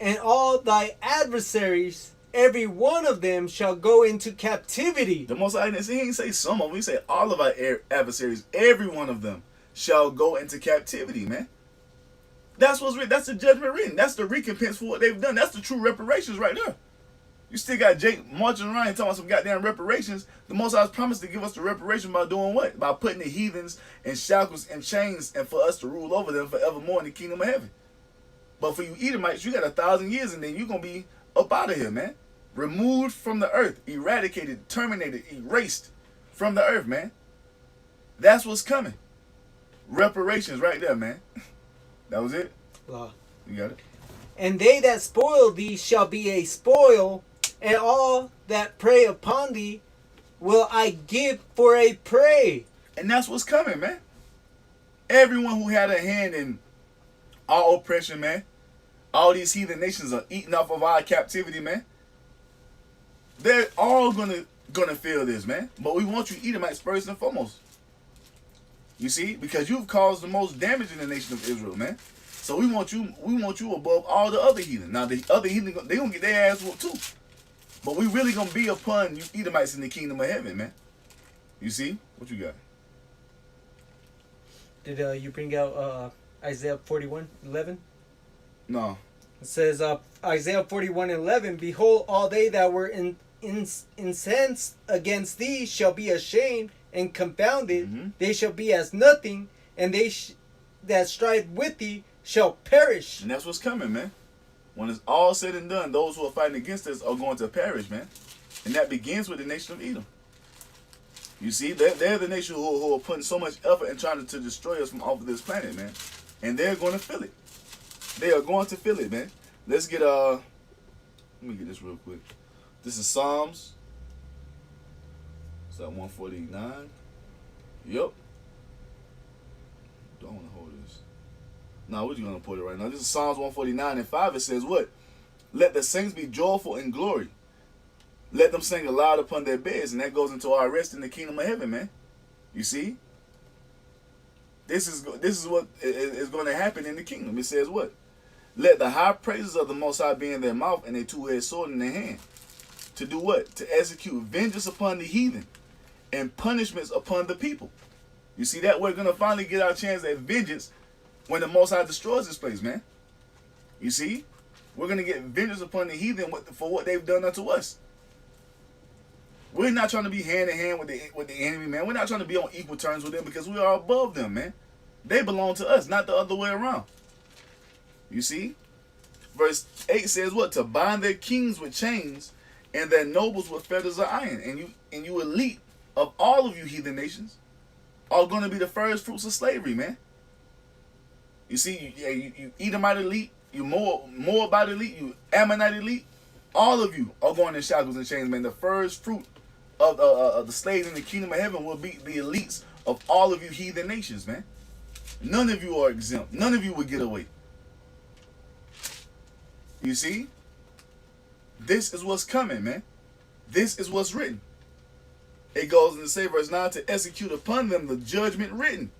And all thy adversaries, every one of them shall go into captivity. The Most High, he ain't say some of them. He said all of our adversaries, every one of them shall go into captivity, man. That's what's written. That's the judgment written. That's the recompense for what they've done. That's the true reparations right there. You still got Jake marching around and talking about some goddamn reparations. The Most High's promised to give us the reparation by doing what? By putting the heathens in shackles and chains and for us to rule over them forevermore in the kingdom of heaven. But for you Edomites, you got 1,000 years and then you're going to be up out of here, man. Removed from the earth, eradicated, terminated, erased from the earth, man. That's what's coming. Reparations right there, man. That was it? Law. You got it? And they that spoil thee shall be a spoil, and all that prey upon thee will I give for a prey. And that's what's coming, man. Everyone who had a hand in our oppression, man. All these heathen nations are eating off of our captivity, man. They're all gonna feel this, man. But we want you Edomites first and foremost. You see? Because you've caused the most damage in the nation of Israel, man. So we want you above all the other heathen. Now the other heathen, they gonna get their ass whooped too. But we really gonna be upon you Edomites in the kingdom of heaven, man. You see? What you got? Did you bring out Isaiah 41:11? No. It says Isaiah 41:11, behold, all they that were incensed against thee shall be ashamed and confounded. Mm-hmm. They shall be as nothing, and they that strive with thee shall perish. And that's what's coming, man. When it's all said and done, those who are fighting against us are going to perish, man. And that begins with the nation of Edom. You see, they're the nation who are putting so much effort in trying to destroy us from off of this planet, man. And they're going to feel it. They are going to feel it, man. Let's get let me get this real quick. This is Psalms. Is that 149? Yep. Don't want to hold this. No, we're just going to put it right now. This is Psalms 149:5. It says what? Let the saints be joyful in glory. Let them sing aloud upon their beds. And that goes into our rest in the kingdom of heaven, man. You see? This is what is going to happen in the kingdom. It says what? Let the high praises of the Most High be in their mouth and a two-edged sword in their hand. To do what? To execute vengeance upon the heathen and punishments upon the people. You see that? We're going to finally get our chance at vengeance when the Most High destroys this place, man. You see? We're going to get vengeance upon the heathen for what they've done unto us. We're not trying to be hand in hand with the enemy, man. We're not trying to be on equal terms with them because we are above them, man. They belong to us, not the other way around. You see? Verse 8 says what? To bind their kings with chains and their nobles with fetters of iron. And you elite of all of you heathen nations are going to be the first fruits of slavery, man. You see, you Edomite elite, you Moabite elite, you Ammonite elite, all of you are going in shackles and chains, man. The first fruit of the slaves in the kingdom of heaven will be the elites of all of you heathen nations, man. None of you are exempt. None of you will get away. You see? This is what's coming, man. This is what's written. It goes in to say, verse 9, to execute upon them the judgment written.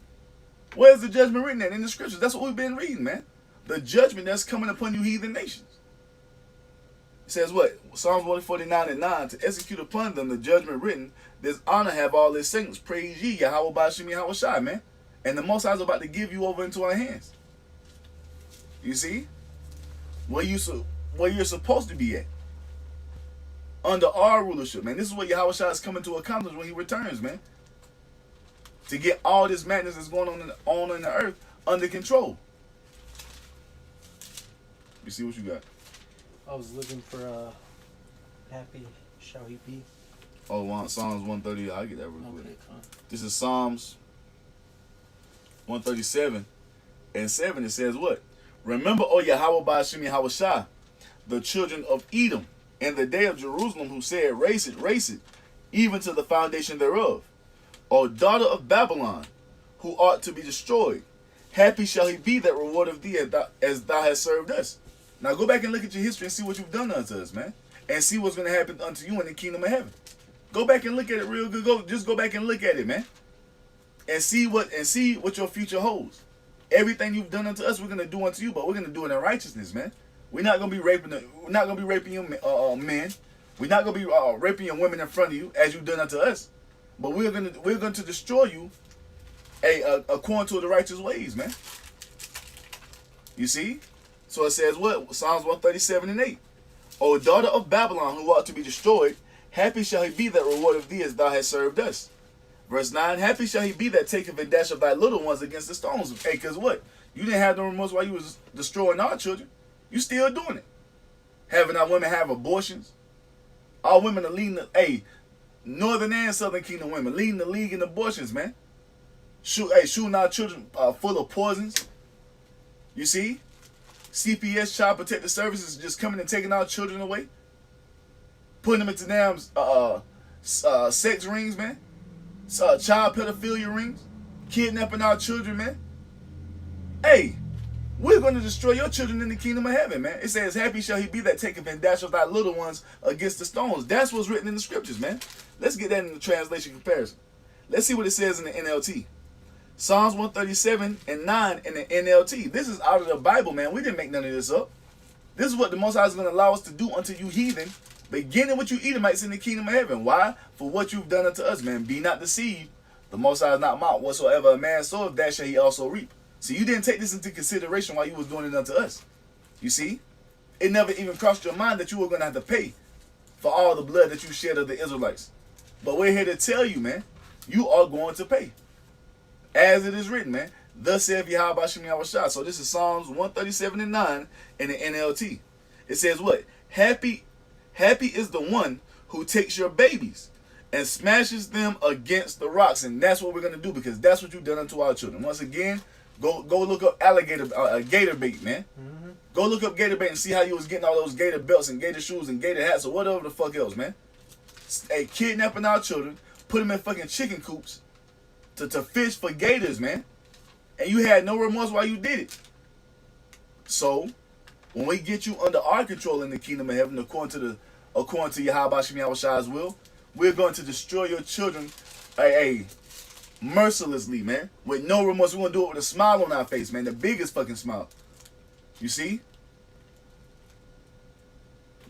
Where's the judgment written at? In the scriptures. That's what we've been reading, man. The judgment that's coming upon you heathen nations. It says what? Psalms 149:9, to execute upon them the judgment written. This honor have all his saints. Praise ye, YAHAWAH, BAHASHAM, YAHAWASHI, man. And the Most High is about to give you over into our hands. You see? Where you're supposed to be at. Under our rulership, man. This is what YAHAWASHI is coming to accomplish when he returns, man. To get all this madness that's going on in the earth under control. You see what you got? I was looking for happy shall he be. Oh, Psalms 130. I'll get that real quick. Okay, This is Psalms 137 and 7. It says what? Remember, O YAHAWAH, BAHASHAM, YAHAWASHI, the children of Edom, and the day of Jerusalem, who said, race it, even to the foundation thereof. O daughter of Babylon, who ought to be destroyed. Happy shall he be that rewardeth thee as thou hast served us. Now go back and look at your history and see what you've done unto us, man. And see what's going to happen unto you in the kingdom of heaven. Go back and look at it real good. Just go back and look at it, man. And see what your future holds. Everything you've done unto us, we're going to do unto you, but we're going to do it in righteousness, man. We're not going to be raping your men. We're not going to be raping your women in front of you as you've done unto us. But we're going to destroy you according to the righteous ways, man. You see? So it says what? Psalms 137:8. O daughter of Babylon, who ought to be destroyed, happy shall he be that rewardeth thee as thou hast served us. Verse 9, happy shall he be that taketh and dash of thy little ones against the stones. Hey, because what? You didn't have no remorse while you was destroying our children. You still doing it. Having our women have abortions. Our women are leading Northern and Southern Kingdom women leading the league in abortions, man. Shooting our children full of poisons. You see? CPS, Child Protective Services, just coming and taking our children away. Putting them into damn sex rings, man. Child pedophilia rings. Kidnapping our children, man. Hey, we're going to destroy your children in the kingdom of heaven, man. It says, happy shall he be that taketh and dasheth thy little ones against the stones. That's what's written in the scriptures, man. Let's get that in the translation comparison. Let's see what it says in the NLT. Psalms 137 and 9 in the NLT. This is out of the Bible, man. We didn't make none of this up. This is what the Most High is going to allow us to do unto you heathen, beginning with you Edomites in the kingdom of heaven. Why? For what you've done unto us, man. Be not deceived. The Most High is not mocked. Whatsoever a man soweth, that shall he also reap. See, you didn't take this into consideration while you was doing it unto us. You see? It never even crossed your mind that you were going to have to pay for all the blood that you shed of the Israelites. But we're here to tell you, man, you are going to pay. As it is written, man. Thus saith YAHAWASHI YAHAWASHI. So this is Psalms 137 and 9 in the NLT. It says what? Happy is the one who takes your babies and smashes them against the rocks. And that's what we're going to do, because that's what you've done unto our children. Once again, go look up gator bait, man. Mm-hmm. Go look up gator bait and see how you was getting all those gator belts and gator shoes and gator hats or whatever the fuck else, man. Hey, kidnapping our children, put them in fucking chicken coops to fish for gators, man. And you had no remorse while you did it. So, when we get you under our control in the kingdom of heaven, according to YAHAWASHI YAHAWASHI's will, we're going to destroy your children, mercilessly, man. With no remorse. We're going to do it with a smile on our face, man. The biggest fucking smile. You see?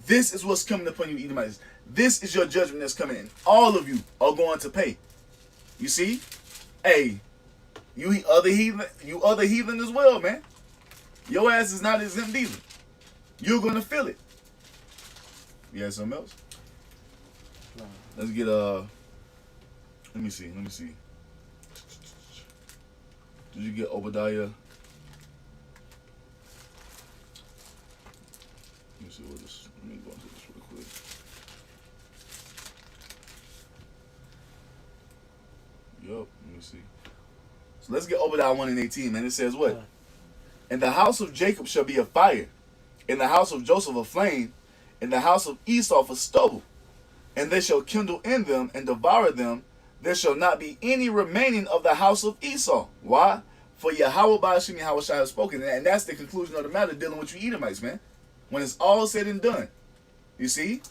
This is what's coming upon you, Edomites. This is your judgment that's coming in. All of you are going to pay. You see? Hey, you other heathen as well, man. Your ass is not exempt either. You're going to feel it. You had something else? No. Let's get, let me see. Did you get Obadiah? Let me see what this, let me go into this real quick. Yup, let me see. So let's get Obadiah 1 and 18, man. It says what? And the house of Jacob shall be a fire, and the house of Joseph a flame, and the house of Esau a stubble. And they shall kindle in them and devour them. There shall not be any remaining of the house of Esau. Why? For YAHAWASHI YAHAWASHI has spoken. And that's the conclusion of the matter dealing with you Edomites, man. When it's all said and done. You see?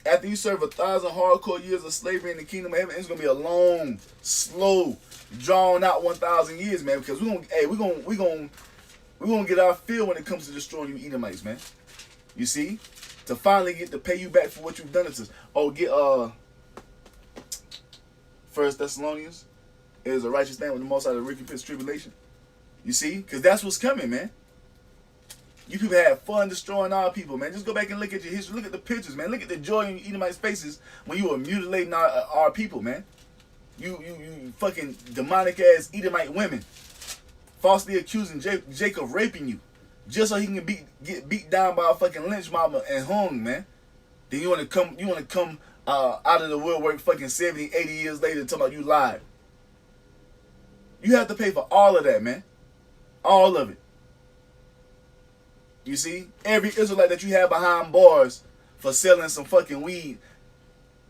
After you serve 1,000 hardcore years of slavery in the kingdom of heaven, it's going to be a long, slow, drawn out 1,000 years, man. Because we're gonna get our fill when it comes to destroying you Edomites, man. You see? To finally get to pay you back for what you've done to us. Oh, get 1 Thessalonians. It is a righteous thing with the Most High to recompense tribulation. You see? Because that's what's coming, man. You people had fun destroying our people, man. Just go back and look at your history. Look at the pictures, man. Look at the joy in Edomites' faces when you were mutilating our people, man. You fucking demonic ass Edomite women falsely accusing Jacob raping you just so he can get beat down by a fucking lynch mama and hung, man. Then you want to come out of the woodwork fucking 70, 80 years later and talk about you lied. You have to pay for all of that, man. All of it. You see? Every Israelite that you have behind bars for selling some fucking weed,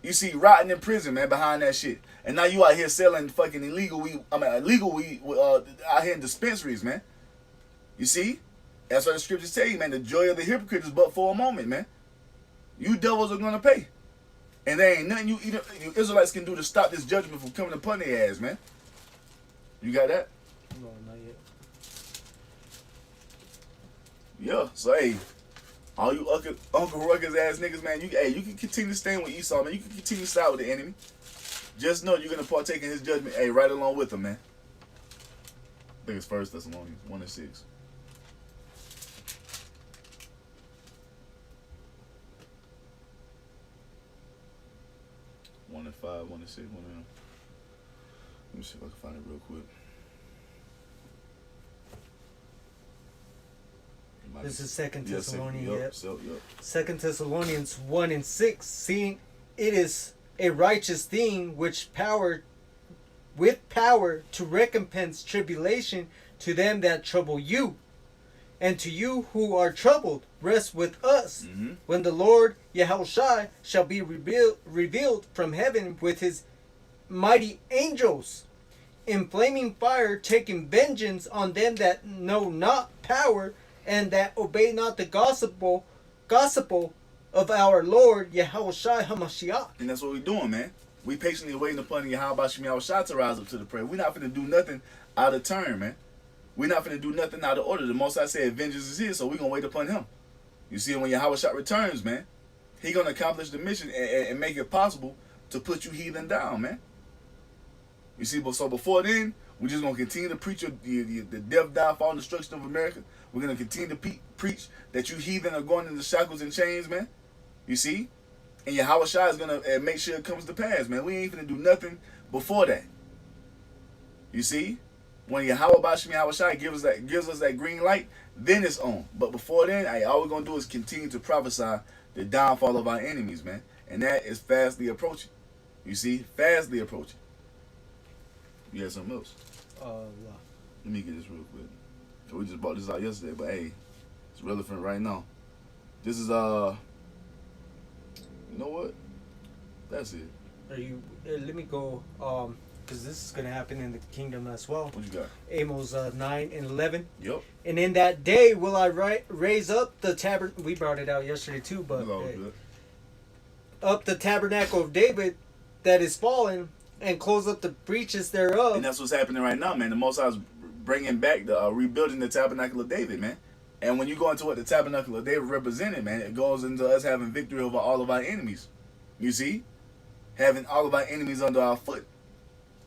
you see rotting in prison, man, behind that shit. And now you out here selling fucking illegal weed out here in dispensaries, man. You see? That's what the scriptures tell you, man. The joy of the hypocrite is but for a moment, man. You devils are going to pay. And there ain't nothing you Israelites can do to stop this judgment from coming upon their ass, man. You got that? No, not yet. Yeah, so hey, all you Uncle Ruckus ass niggas, man, you can continue staying with Esau, man. You can continue to side with the enemy. Just know you're gonna partake in his judgment, hey, right along with him, man. I think it's 1 Thessalonians 1 and 6. One and 5, 1 and 6, 1 and. Let me see if I can find it real quick. This is 2 Thessalonians. Yep. 2 Thessalonians 1 and 6. Seeing it is a righteous thing with power to recompense tribulation to them that trouble you, and to you who are troubled, rest with us, when the Lord YAHAWASHI shall be revealed from heaven with his mighty angels, in flaming fire, taking vengeance on them that know not power, and that obey not the gospel of our Lord YAHAWASHI HaMashiach. And that's what we're doing, man. We patiently waiting upon YAHAWASHI to rise up to the prayer. We're not finna do nothing out of turn, man. We're not finna do nothing out of order. The Most High said vengeance is his, so we're gonna wait upon him. You see, when YAHAWASHI returns, man, he gonna accomplish the mission and make it possible to put you heathen down, man. You see, but so before then, we're just gonna continue to preach the death, downfall, and destruction of America. We're gonna continue to preach that you heathen are going into shackles and chains, man. You see? And YAHAWASHI is gonna make sure it comes to pass, man. We ain't gonna do nothing before that. You see? When YAHAWASHI gives us that green light, then it's on. But before then, all we're gonna do is continue to prophesy the downfall of our enemies, man. And that is fastly approaching. You see? Fastly approaching. You had something else? Let me get this real quick. So we just brought this out yesterday, but hey, it's relevant right now. This is you know what? That's it. Let me go, because this is going to happen in the kingdom as well. What you got? Amos 9 and 11. Yep. And in that day will I raise up the tabernacle. We brought it out yesterday too, but up the tabernacle of David that is fallen, and close up the breaches thereof. And that's what's happening right now, man. The Most High is bringing back rebuilding the tabernacle of David, man. And when you go into what the tabernacle of David represented, man, it goes into us having victory over all of our enemies. You see? Having all of our enemies under our foot.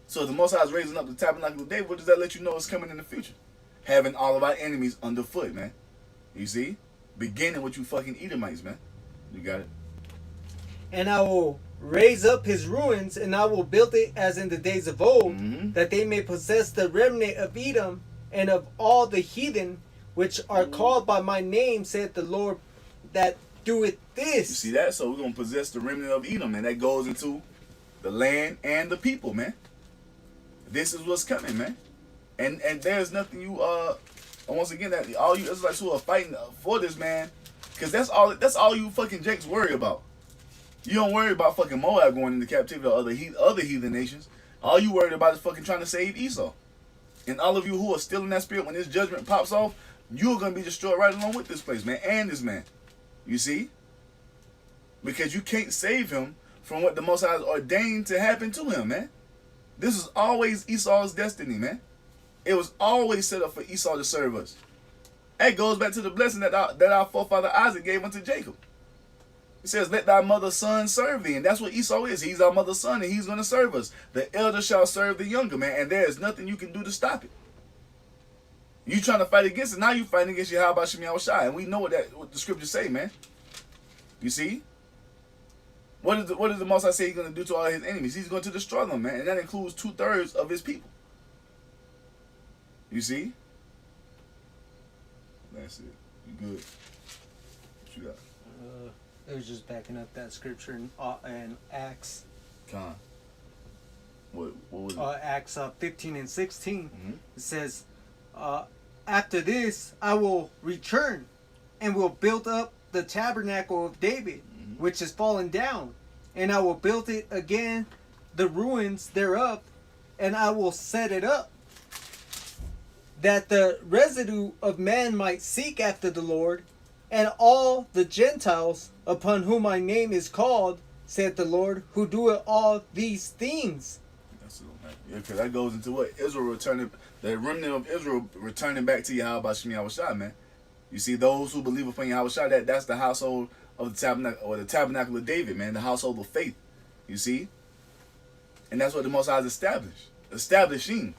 So the Most High is raising up the tabernacle of David. What does that let you know is coming in the future? Having all of our enemies underfoot, man. You see? Beginning with you fucking Edomites, man. You got it? And I will raise up his ruins, and I will build it as in the days of old, that they may possess the remnant of Edom and of all the heathen which are called by my name, said the Lord that doeth this. You see that? So we're going to possess the remnant of Edom, and that goes into the land and the people, man. This is what's coming, man. And there's nothing you, once again, that all you Israelites who are fighting for this, man, because that's all you fucking jakes worry about. You don't worry about fucking Moab going into captivity or other heathen nations. All you worried about is fucking trying to save Esau. And all of you who are still in that spirit, when this judgment pops off, you're going to be destroyed right along with this place, man, and this man. You see? Because you can't save him from what the Most High has ordained to happen to him, man. This is always Esau's destiny, man. It was always set up for Esau to serve us. That goes back to the blessing that our forefather Isaac gave unto Jacob. It says, let thy mother's son serve thee. And that's what Esau is. He's our mother's son, and he's going to serve us. The elder shall serve the younger, man. And there is nothing you can do to stop it. You trying to fight against it. Now you fighting against YAHAWASHI. And we know what the scriptures say, man. You see? What does the Most High say he's going to do to all his enemies? He's going to destroy them, man. And that includes 2/3 of his people. You see? That's it. You good? What you got? It was just backing up that scripture in Acts. What was it? Acts 15 and 16. It says, after this I will return and will build up the tabernacle of David, which is fallen down, and I will build it again, the ruins thereof, and I will set it up, that the residue of man might seek after the Lord, and all the Gentiles upon whom my name is called, said the Lord, who doeth all these things. That's it, man. Yeah, because that goes into what? Israel returning, the remnant of Israel returning back to YAHAWASHI, man. You see, those who believe upon YAHAWASHI, that's the household of the tabernacle, or the tabernacle of David, man, the household of faith. You see? And that's what the Most High is establishing.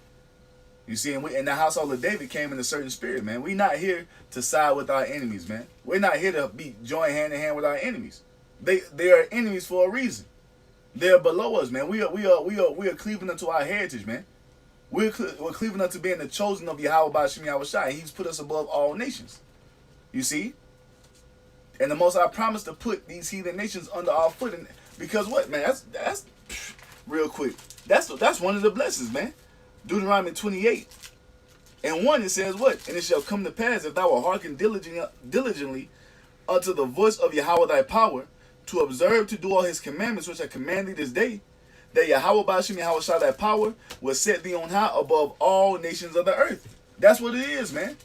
You see, and the household of David came in a certain spirit, man. We're not here to side with our enemies, man. We're not here to be joined hand in hand with our enemies. They are enemies for a reason. They're below us, man. We are cleaving unto our heritage, man. We're cleaving unto being the chosen of YAHAWASHI. He's put us above all nations. You see? And the Most High promised to put these heathen nations under our foot. And because what, man? That's real quick. That's one of the blessings, man. Deuteronomy 28 and 1, it says what? And it shall come to pass, if thou wilt hearken diligently unto the voice of Yahweh thy power, to observe to do all his commandments which I command thee this day, that YAHAWASHI thy power will set thee on high above all nations of the earth. That's what it is, man.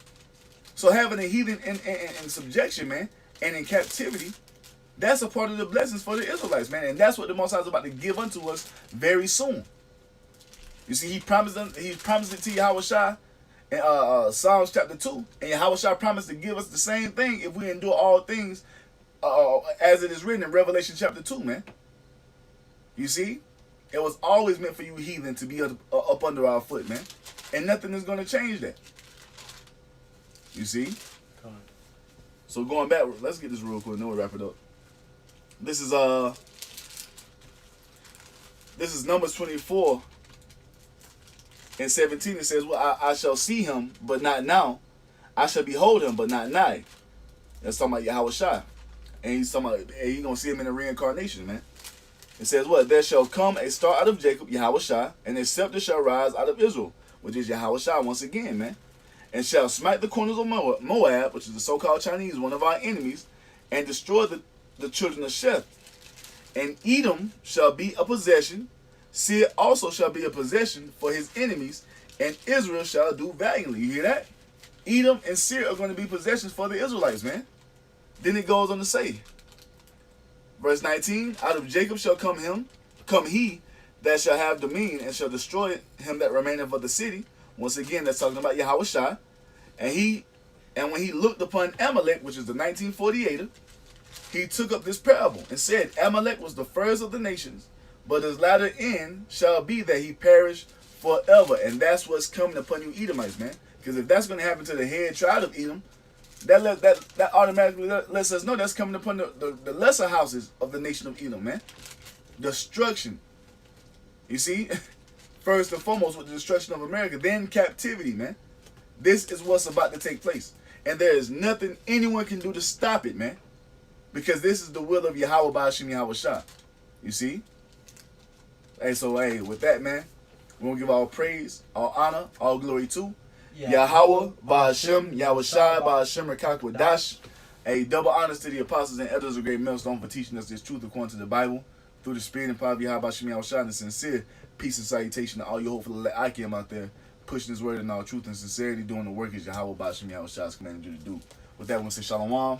So having a heathen in subjection, man, and in captivity, That's a part of the blessings for the Israelites, man. And that's what the Most High is about to give unto us very soon. You see, he promised it to YAHAWASHI in Psalms chapter 2. And YAHAWASHI promised to give us the same thing if we endure all things as it is written in Revelation chapter 2, man. You see? It was always meant for you heathen to be up under our foot, man. And nothing is going to change that. You see? So going back, let's get this real quick, and then we'll wrap it up. This is Numbers 24 and 17. It says, well, I shall see him, but not now. I shall behold him, but not nigh. That's talking about YAHAWASHI. And he's talking about, you're going to see him in the reincarnation, man. It says what? There shall come a star out of Jacob, YAHAWASHI, and a scepter shall rise out of Israel, which is YAHAWASHI once again, man. And shall smite the corners of Moab, which is the so-called Chinese, one of our enemies, and destroy the children of Sheth. And Edom shall be a possession. Seir also shall be a possession for his enemies, and Israel shall do valiantly. You hear that? Edom and Seir are going to be possessions for the Israelites, man. Then it goes on to say, verse 19, out of Jacob shall come he that shall have dominion, and shall destroy him that remaineth of the city. Once again, that's talking about YAHAWASHI. And when he looked upon Amalek, which is the 1948er, he took up this parable and said, Amalek was the first of the nations, but his latter end shall be that he perish forever. And that's what's coming upon you Edomites, man. Because if that's going to happen to the head tribe of Edom, that automatically lets us know that's coming upon the lesser houses of the nation of Edom, man. Destruction. You see? First and foremost with the destruction of America, then captivity, man. This is what's about to take place. And there is nothing anyone can do to stop it, man. Because this is the will of Yahweh BAHASHAM YAHAWASHI. You see? Hey, so hey, with that, man, we're going to give all praise, all honor, all glory to YAHWAH BAHASHAM YAHAWASHI BAHASHAM REKAKWADASH. Hey, double honors to the apostles and elders of Great Millstone for teaching us this truth according to the Bible, through the spirit and power of YAHWAH BAHASHAM YAHAWASHI, and the sincere peace and salutation to all you hopefully I came out there pushing his word in all truth and sincerity, doing the work as YAHWAH BAHASHAM YAHAWASHI has commanded you to do. With that, we're going to say shalom.